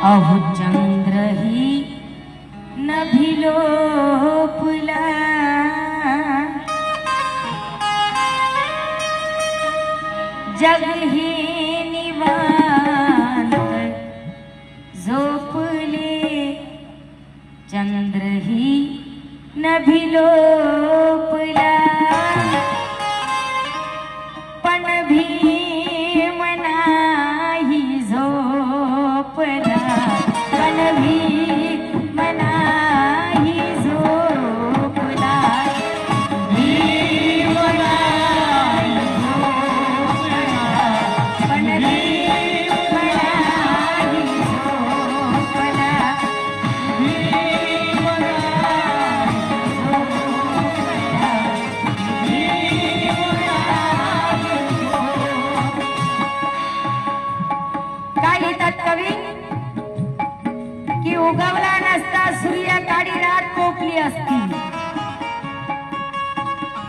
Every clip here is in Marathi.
अहो चंद्रही नभिलोपला जगही निवांत झोपले चंद्रही नभिलोपला पण भीम नाही झोपला पण भीम नाही झोपला भीम नाही झोपला पण भीम नाही झोपला भीम काय लिहितात कवी की उगवला नसता सूर्य काळी रात कोपली असती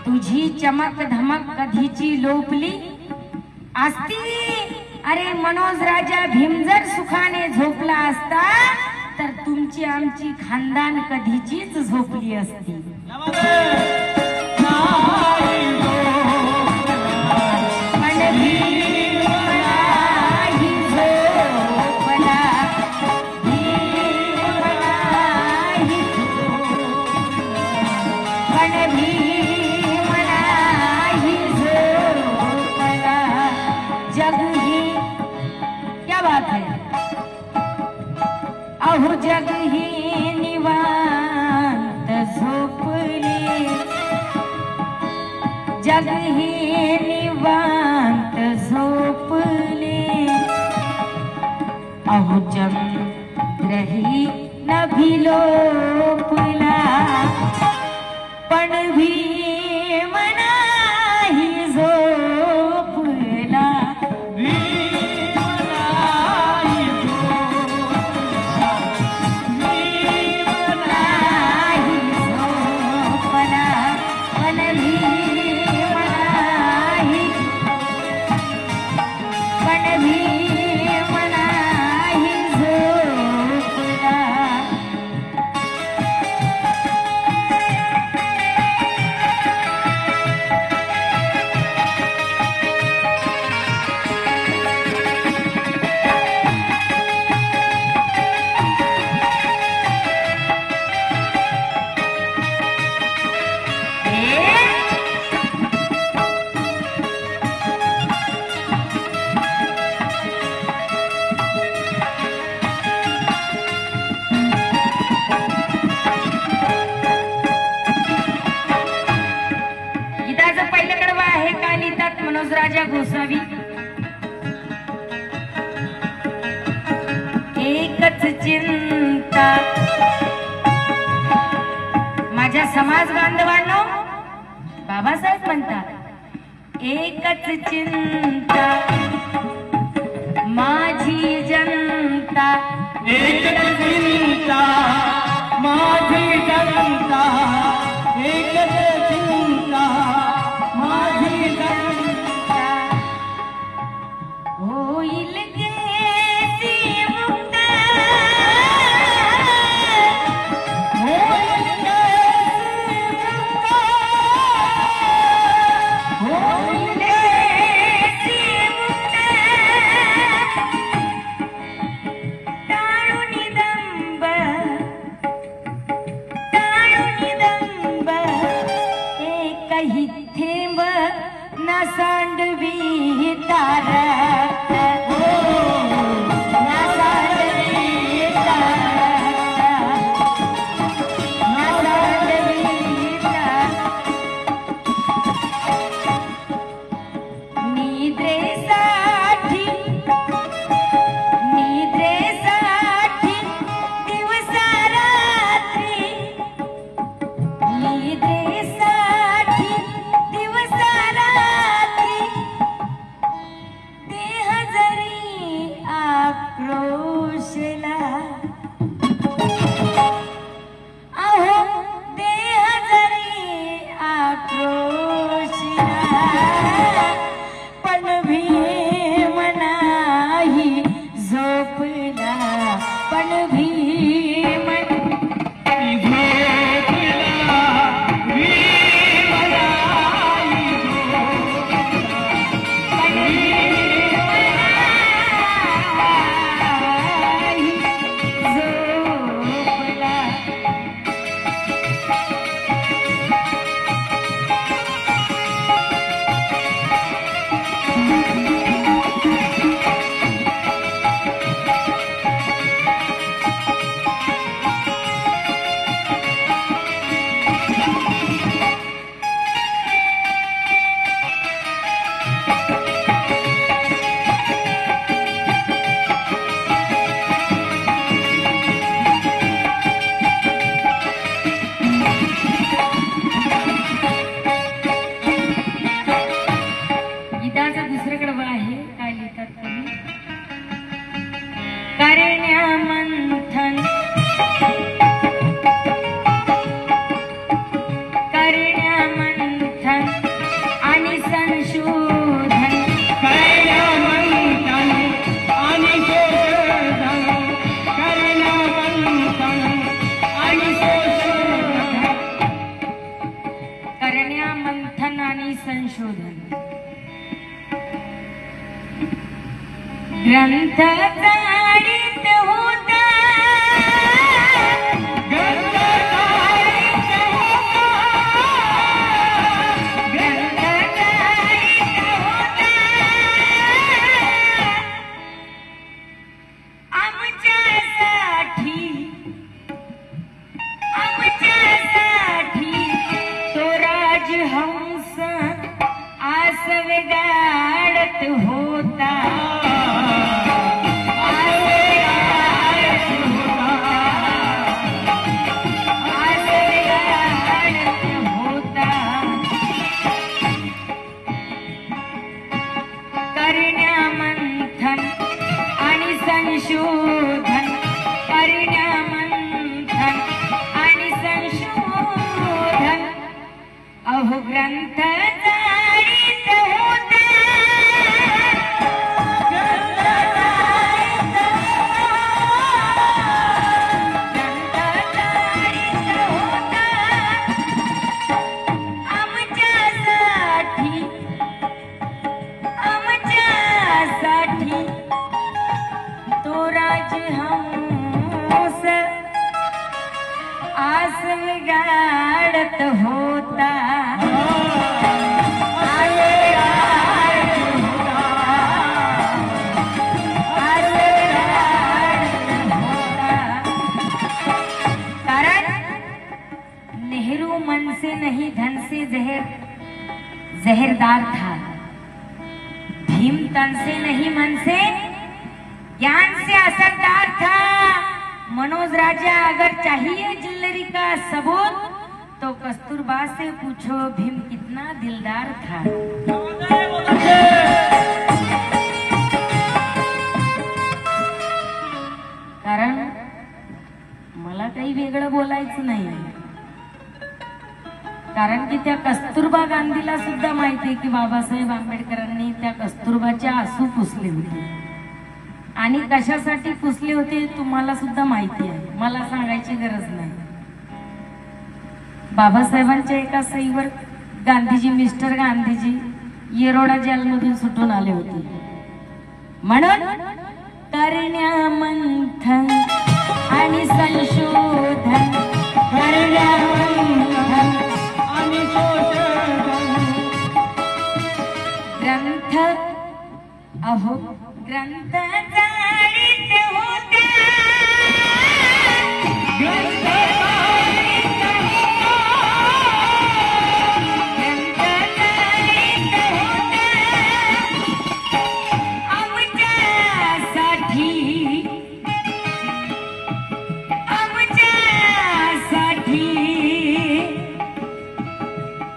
तुझी चमक धमक कधीची लोपली असती अरे मनोज राजा भीम जर सुखाने झोपला असता तर तुमची आमची खानदान कधीचीच झोपली असती पण भीम नाही झोपला भीम नाही पण भीम नाही झोपला जग ही क्या बात है अहो जग ही निवांत झोपले जग ही निवांत झोपले अहो चंद्रही नभिलोपला पण भीम नाही झोपला भीम नाही झोपला भीम नाही झोपला पण भीम नाही पण भीम नाही झोपला गीताचं पहिलं कडवं आहे काय लिहितात मनोज राजा गोसावी एकच चिंता माझ्या समाज बांधवांनो बाबासाहेब म्हणतात एकच चिंता माझी जनता एकच चिंता माझी जनता एकच चिंता माझी जनता होईल देशी मुक्त होईल देशी मुक्त होईल देशी मुक्त टाळून दंब एकही थेंब न सांडवी तारत करण्या मंथन आणि संशोधन करण्या मंथन आणि संशोधन करण्या मंथन आणि संशोधन करण्या मंथन आणि संशोधन ग्रंथ जाणीत होता ग्रंथ जाणीत होता ग्रंथ जाणीत होता आमच्यासाठी तो राजहंस आसवे गाडत होता करण्या मंथन आणि संशोधन करण्या मंथन आणि संशोधन अहो ग्रंथ जाणीत होता ग्रंथ जाणीत होता आमच्यासाठी तो राजहंस आसवे गाडत होता कारण नेहरू मन से नहीं धन से जहरदार था, भीम तन से नहीं मन से ज्ञान से असरदार था। मनोज राजा अगर चाहिए जिल्लरी का सबूत तो कस्तूरबा से पूछो भीम कितना दिलदार था। कारण मला काही वेगळं बोलायचं नाही, कारण की त्या कस्तुरबा गांधीला सुद्धा माहिती आहे की बाबासाहेब आंबेडकरांनी त्या कस्तुरबाच्या आसू पुसले होते आणि कशासाठी पुसले होते तुम्हाला सुद्धा माहिती आहे, मला सांगायची गरज नाही। बाबासाहेबांच्या एका सहीवर गांधीजी मिस्टर गांधीजी येरोडा जेलमधून सुटून आले होते। म्हणून करण्या मंथन आणि संशोधन करण्या मंथन आणि संशोधन ग्रंथ अहो ग्रंथ जाणीत होता ग्रंथ जाणीत होता ग्रंथ जाणीत होता आमच्यासाठी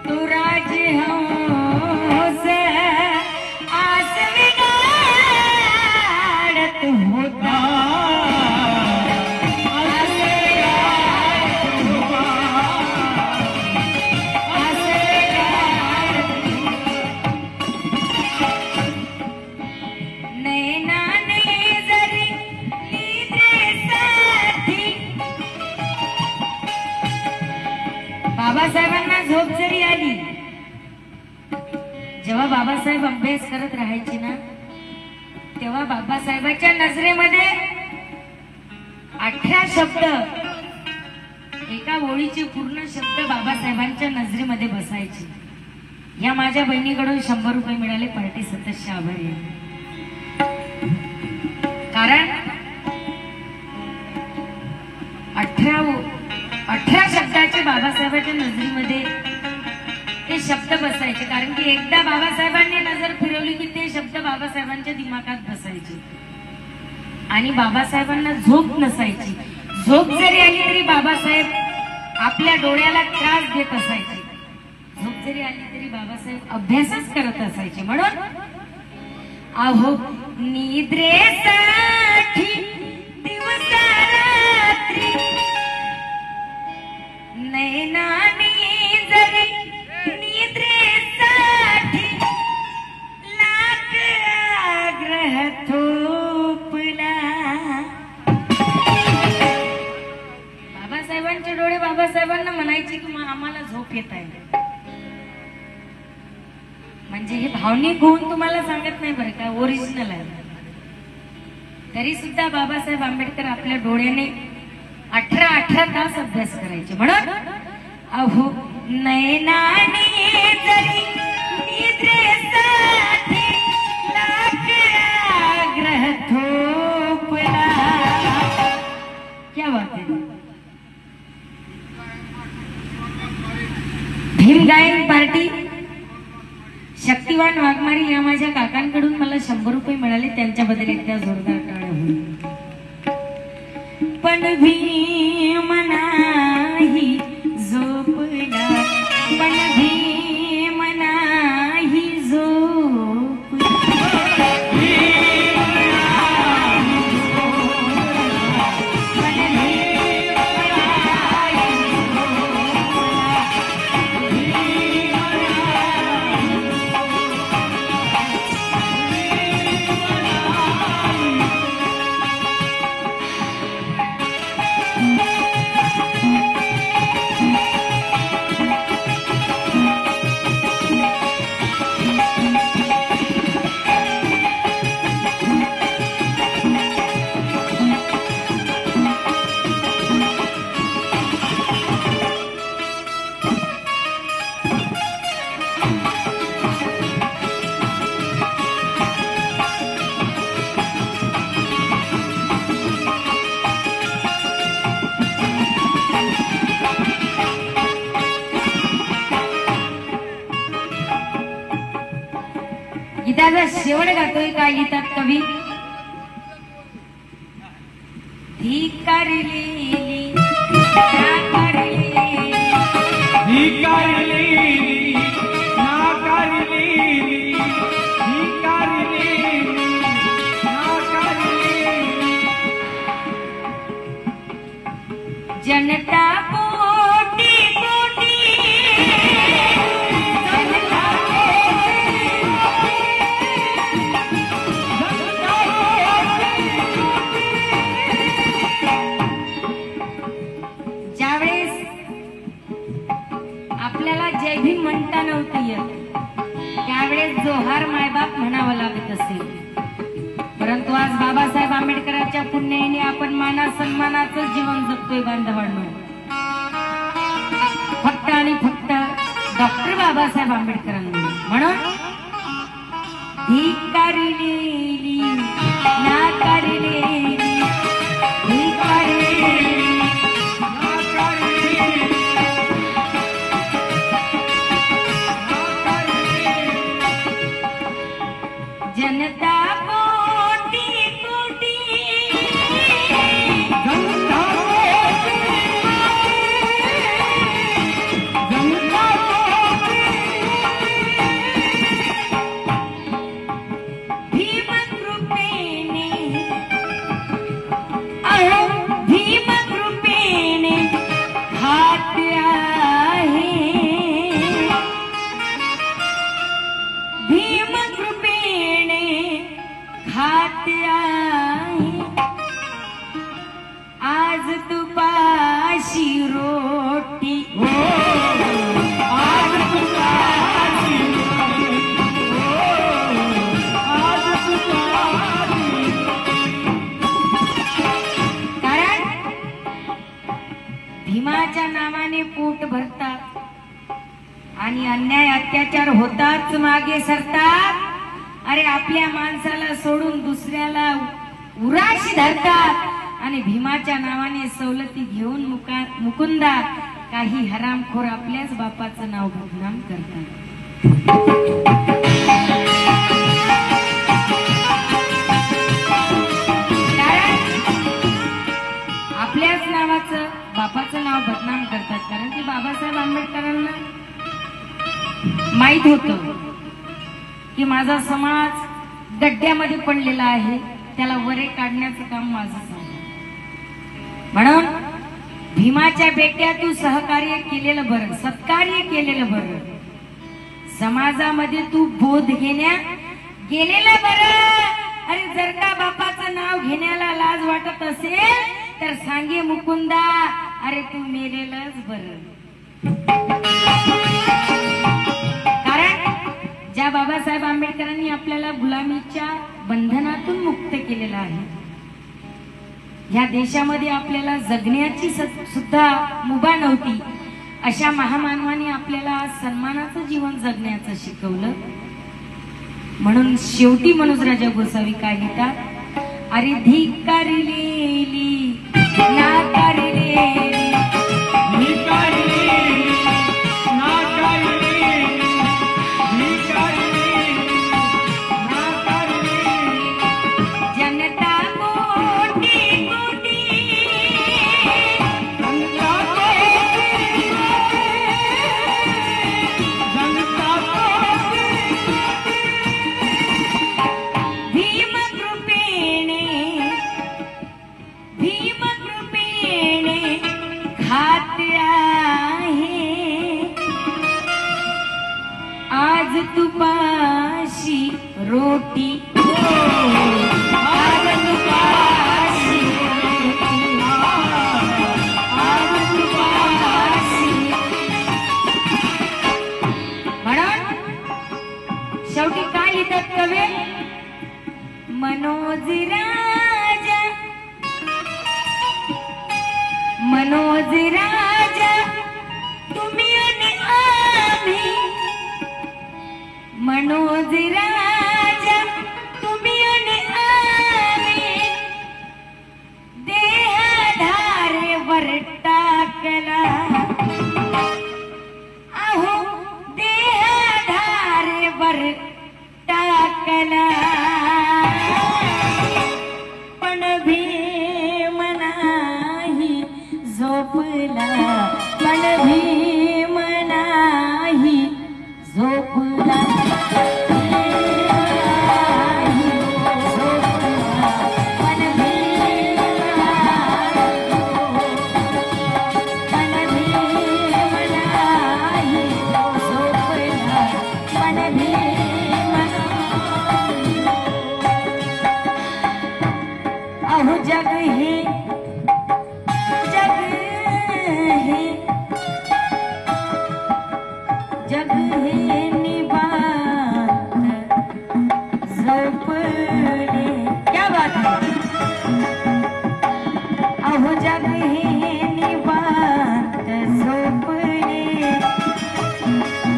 तो राजहंस आसवे गाडत होता नैनाने जरी निद्रेसाठी बाबासाहेबांना झोप जरी आली, जेव्हा बाबासाहेब अभ्यास करत राहायचे ना तेव्हा बाबासाहेबांच्या नजरेमध्ये 18 शब्द, एका ओळीचे पूर्ण शब्द बाबासाहेबांच्या नजरेमध्ये बसायचे। या माझ्या बहिणीकडून 100 रुपये मिळाले, पार्टी सततच्या आभारी आहे। कारण 18 शब्दाचे बाबासाहेबांच्या नजरेमध्ये ते शब्द बसायचे, कारण की एकदा बाबासाहेबांनी नजर फिरवली की ते शब्द बाबासाहेबांच्या दिमागात बसायचे आणि बाबासाहेबांना झोप नसायची। झोप जरी आली तरी बाबासाहेब आपल्या डोळ्याला त्रास देत असायचे, झोप जरी आली तरी बाबासाहेब अभ्यासच करत असायचे। म्हणून अहो निद्रेसाठी झोपला. बाबासाहेबांचे डोळे बाबासाहेबांना म्हणायचे की आम्हाला झोप येत आहे. म्हणजे हे भावनिक होऊन तुम्हाला सांगत नाही बरं का, ओरिजिनल आहे. तरी सुद्धा बाबासाहेब आंबेडकर आपल्या डोळ्याने 18 तास अभ्यास करायचे. म्हणून अहो नयनाने जरी निद्रेसाठी लाकडाग्रह थोपला. क्या बात है. भीम गायन पार्टी शक्तिवान वाघमारी या माझ्या काकांकडून मला 100 रुपये मिळाले. त्यांच्याबद्दल एकदा जोरदार टाळ्या होईल. पण भीम नाही झोपला, पण भीम नाही झोपला. गीताचा शेवट गातोय. काय लिहितात कवी. धिक्कारलेली नाकारलेली जनता कोटी कोटी ज्यावेळेस आपल्याला जय भीम म्हणता नव्हती येत त्यावेळेस जोहार मायबाप म्हणावं लागत असेल. परंतु आज बाबासाहेब आंबेडकरांच्या पुण्याईने आपण माना सन्मानाचं जीवन जगतोय बांधवांनो. फक्त आणि फक्त डॉक्टर बाबासाहेब आंबेडकरांनी. म्हणून धिक्कारलेली नाकारलेली धिक्कारलेली जनता कोटी कोटी भीमकृपेने भीमकृपेने हात आहे. भीमकृपेने खात आहे. आज तुपाशी रोटी आज तुपाशी कारण भीमाच्या नावाने पोट भरतात आणि अन्याय अत्याचार होताच मागे सरतात. अरे आपल्या माणसाला सोडून दुसऱ्याला उराशी धरतात आणि भीमाच्या नावाने सवलती घेऊन मुकुंदा काही हरामखोर आपल्याच बापाचं नाव बदनाम करतात. कारण आपल्याच नावाचं बापाचं नाव बदनाम करतात. कारण की बाबासाहेब आंबेडकरांना माहित होतं की माझा समाज गड्ड्यामध्ये पडलेला आहे, त्याला वरे काढण्याचं काम माझं आहे. म्हणून भीमाच्या बेट्या तू सहकार्य केलेलं बरं, सत्कार्य केलेलं बरं, समाजामध्ये तू बोध घेण्या गेलेलं बरं. अरे जर का बापाचं नाव घेण्याला लाज वाटत असेल तर सांगे मुकुंदा, अरे तू मेलेलंच बरं. कारण ज्या बाबासाहेब आंबेडकरांनी आपल्याला गुलामीच्या बंधनातून मुक्त केलेलं आहे, ह्या देशामध्ये आपल्याला जगण्याची सुद्धा मुभा नव्हती, अशा महामानवाने आपल्याला सन्मानाचं जीवन जगण्याचं शिकवलं. म्हणून शेवटी मनोजराजा गोसावी काय लिहितात, अरे धिक्कारलेली नाकारलेली जनता कोटी कोटी भीमकृपेने खात आहे आज तुपाशी रोटी, आज तुपाशी रोटी, आज तुपाशी. म्हणून शेवटी काय लिहितात कवी, मनोज राजा मनोज राजा तुम्ही आणि आम्ही, मनोज राजा तुम्ही आणि आम्ही देहधारेवर टाकला, अहो देहधारेवर टाकला. पण भीम नाही झोपला, पण भीम नाही झोपला. अहो जग हे जग हे जग हे निवांत झोपले. क्या बात है. अहो जग हे निवांत झोपले,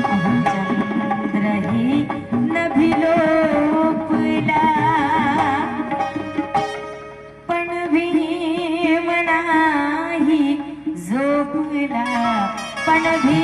अहो चंद्र हे नभिलोपला, पण भीम नाही झोपला, पण भीम